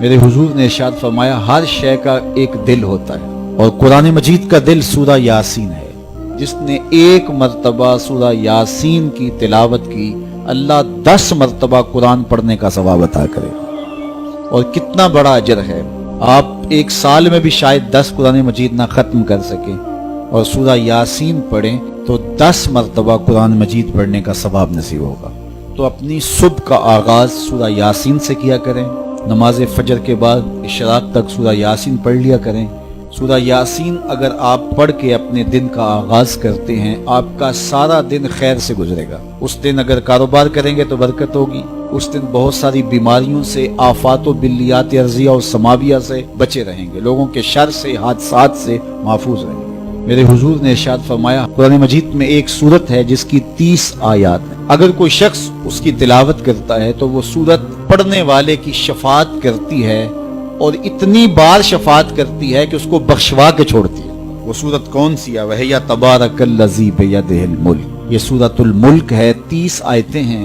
میرے حضور نے ارشاد فرمایا ہر شے کا ایک دل ہوتا ہے اور قرآن مجید کا دل سورہ یاسین ہے۔ جس نے ایک مرتبہ سورہ یاسین کی تلاوت کی اللہ 10 مرتبہ قرآن پڑھنے کا ثواب عطا کرے، اور کتنا بڑا اجر ہے۔ آپ ایک سال میں بھی شاید 10 قرآن مجید نہ ختم کر سکیں، اور سورہ یاسین پڑھیں تو 10 مرتبہ قرآن مجید پڑھنے کا ثواب نصیب ہوگا۔ تو اپنی صبح کا آغاز سورہ یاسین سے کیا کریں، نماز فجر کے بعد اشراق تک سورہ یاسین پڑھ لیا کریں۔ سورہ یاسین اگر آپ پڑھ کے اپنے دن کا آغاز کرتے ہیں، آپ کا سارا دن خیر سے گزرے گا۔ اس دن اگر کاروبار کریں گے تو برکت ہوگی، اس دن بہت ساری بیماریوں سے، آفات و بلیات ارضیہ اور سماویہ سے بچے رہیں گے، لوگوں کے شر سے، حادثات سے محفوظ رہیں گے۔ میرے حضور نے ارشاد فرمایا قرآن مجید میں ایک سورت ہے جس کی 30 آیات ہیں، اگر کوئی شخص اس کی تلاوت کرتا ہے تو وہ سورت پڑھنے والے کی شفاعت کرتی ہے، اور اتنی بار شفاعت کرتی ہے کہ اس کو بخشوا کے چھوڑتی ہے۔ وہ سورت کون سی ہے؟ وَهِيَ تَبَارَكَ الَّذِي بِيَدِهِ الْمُلْكُ، یہ سورۃ الملک ہے، 30 آیتیں ہیں۔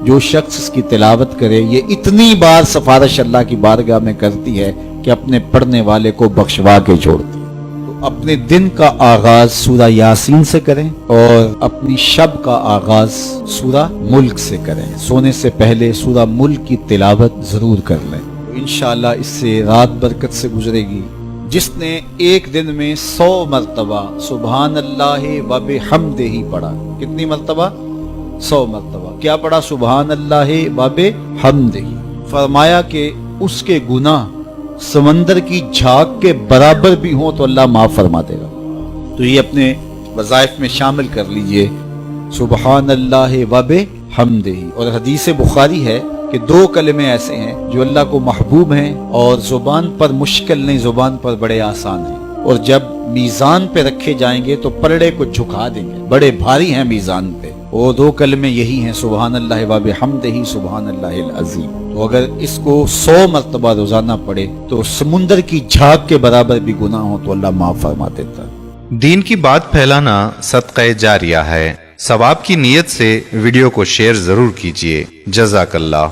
جو شخص اس کی تلاوت کرے یہ اتنی بار سفارش اللہ کی بارگاہ میں کرتی ہے کہ اپنے پڑھنے والے کو بخشوا کے چھوڑتی ہے۔ تو اپنے دن کا آغاز سورہ یاسین سے کریں اور اپنی شب کا آغاز سورہ ملک سے کریں۔ سونے سے پہلے سورہ ملک کی تلاوت ضرور کر لیں، انشاءاللہ اس سے رات برکت سے گزرے گی۔ جس نے ایک دن میں 100 مرتبہ سبحان اللہ و بحمدہ پڑھا، کتنی مرتبہ؟ 100 مرتبہ کیا پڑھا؟ سبحان اللہ و بحمدہ، فرمایا کہ اس کے گناہ سمندر کی جھاگ کے برابر بھی ہوں تو اللہ معاف فرما دے گا۔ تو یہ اپنے وظائف میں شامل کر لیجئے، سبحان اللہ و بحمدہ۔ اور حدیث بخاری ہے کہ 2 کلمے ایسے ہیں جو اللہ کو محبوب ہیں اور زبان پر مشکل نہیں، زبان پر بڑے آسان ہیں، اور جب میزان پہ رکھے جائیں گے تو پلڑے کو جھکا دیں گے، بڑے بھاری ہیں میزان پہ۔ وہ 2 کلمے یہی ہیں، سبحان اللہ و بحمدہ، سبحان اللہ العظیم۔ تو اگر اس کو 100 مرتبہ روزانہ پڑھے تو سمندر کی جھاگ کے برابر بھی گناہ ہو تو اللہ معاف فرما دیتا ہے۔ دین کی بات پھیلانا صدقہ جاریہ ہے، ثواب کی نیت سے ویڈیو کو شیئر ضرور کیجیے۔ جزاک اللہ۔